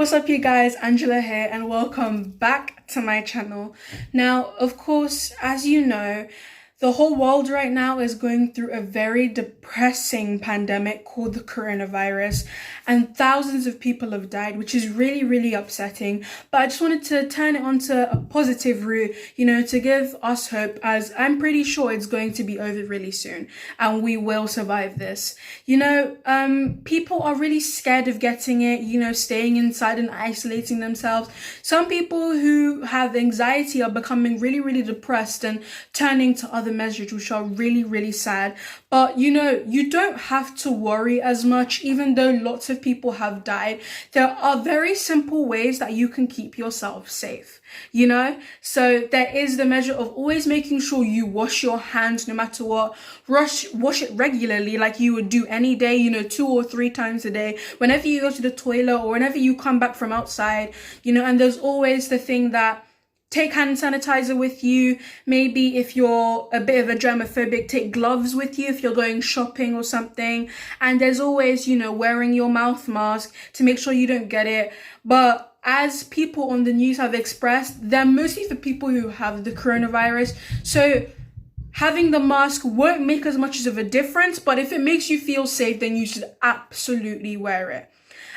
What's up, you guys? Angela here, and welcome back to my channel. Now, of course, as you know, the whole world right now is going through a very depressing pandemic called the coronavirus, and thousands of people have died, which is really, really upsetting. But I just wanted to turn it onto a positive route, to give us hope, as I'm pretty sure it's going to be over really soon, and we will survive this. People are really scared of getting it, staying inside and isolating themselves. Some people who have anxiety are becoming really, really depressed and turning to other measures, which are really, really sad. But you don't have to worry as much, even though lots of people have died. There are very simple ways that you can keep yourself safe. So there is the measure of always making sure you wash your hands no matter what. Wash it regularly, like you would do any day, 2 or 3 times a day, whenever you go to the toilet or whenever you come back from outside, and there's always the thing that take hand sanitizer with you. Maybe if you're a bit of a germophobic, take gloves with you if you're going shopping or something. And there's always, wearing your mouth mask to make sure you don't get it. But as people on the news have expressed, they're mostly for people who have the coronavirus. So having the mask won't make as much of a difference, but if it makes you feel safe, then you should absolutely wear it.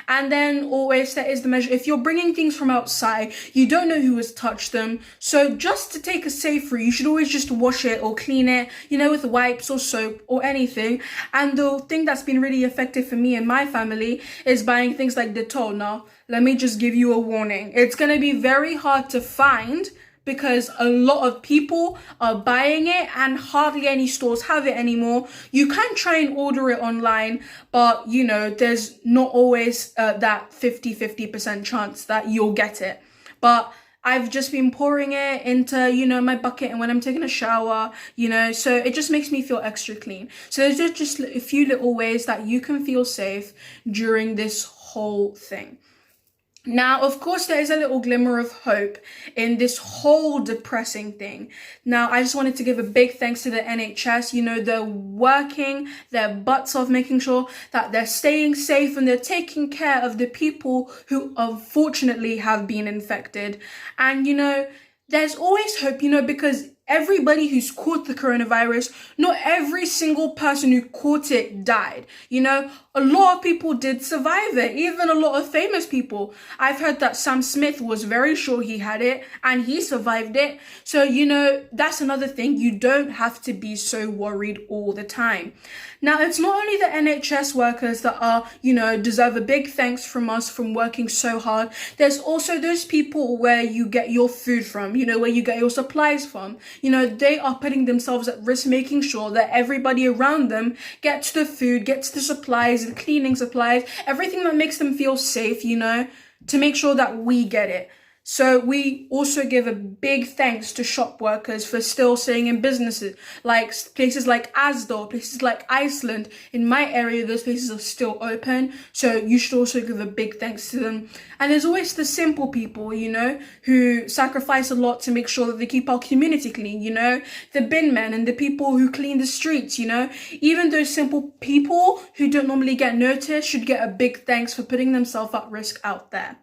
And then always there is the measure, if you're bringing things from outside, you don't know who has touched them. So just to take a safe route, you should always just wash it or clean it, with wipes or soap or anything. And the thing that's been really effective for me and my family is buying things like Dettol. Now, let me just give you a warning. It's going to be very hard to find because a lot of people are buying it and hardly any stores have it anymore. You can try and order it online, but there's not always that 50% chance that you'll get it. But I've just been pouring it into, my bucket, and when I'm taking a shower, so it just makes me feel extra clean. So there's just a few little ways that you can feel safe during this whole thing. Now, of course, there is a little glimmer of hope in this whole depressing thing. Now, I just wanted to give a big thanks to the NHS. They're working their butts off, making sure that they're staying safe and they're taking care of the people who unfortunately have been infected. And, there's always hope, because everybody who's caught the coronavirus, not every single person who caught it died. A lot of people did survive it, even a lot of famous people. I've heard that Sam Smith was very sure he had it and he survived it. So, that's another thing. You don't have to be so worried all the time. Now, it's not only the NHS workers that are, deserve a big thanks from us from working so hard. There's also those people where you get your food from, where you get your supplies from. They are putting themselves at risk, making sure that everybody around them gets the food, gets the supplies, the cleaning supplies, everything that makes them feel safe, to make sure that we get it. So we also give a big thanks to shop workers for still staying in businesses, like places like Asda, places like Iceland. In my area, those places are still open. So you should also give a big thanks to them. And there's always the simple people, who sacrifice a lot to make sure that they keep our community clean, the bin men and the people who clean the streets, even those simple people who don't normally get noticed should get a big thanks for putting themselves at risk out there.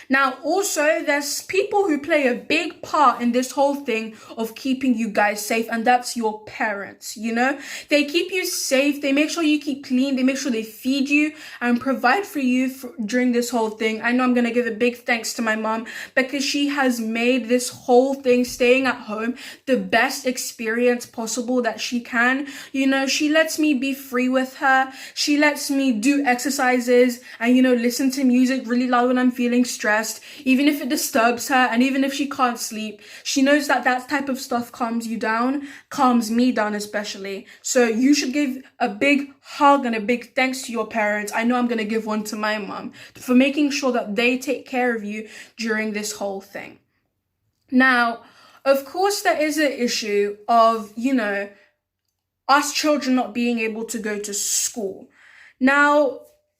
Now, also, there's people who play a big part in this whole thing of keeping you guys safe, and that's your parents, They keep you safe, they make sure you keep clean, they make sure they feed you and provide for you during this whole thing. I know I'm going to give a big thanks to my mom because she has made this whole thing, staying at home, the best experience possible that she can. She lets me be free with her, she lets me do exercises and, listen to music really loud when I'm feeling stressed, even if it disturbs her and even if she can't sleep. She knows that that type of stuff calms you down, calms me down especially. So you should give a big hug and a big thanks to your parents. I know I'm going to give one to my mom for making sure that they take care of you during this whole thing. Now, of course, there is an issue of, us children not being able to go to school. Now,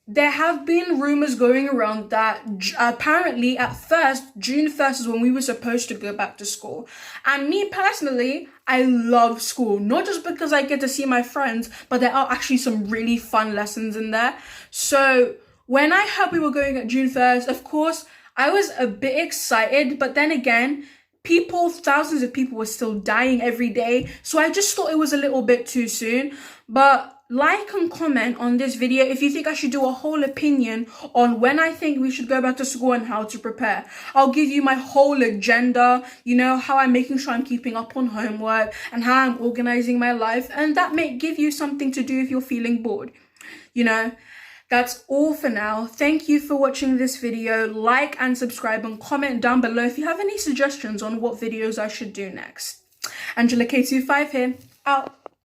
there have been rumors going around that apparently at first, June 1st is when we were supposed to go back to school. And me personally, I love school, not just because I get to see my friends, but there are actually some really fun lessons in there. So When I heard we were going at June 1st, of course, I was a bit excited, but then again, thousands of people were still dying every day. So I just thought it was a little bit too soon. But like and comment on this video if you think I should do a whole opinion on when I think we should go back to school and how to prepare. I'll give you my whole agenda, you know, how I'm making sure I'm keeping up on homework and how I'm organizing my life. And that may give you something to do if you're feeling bored, you know. That's all for now. Thank you for watching this video. Like and subscribe and comment down below if you have any suggestions on what videos I should do next. Angela K25 here, out.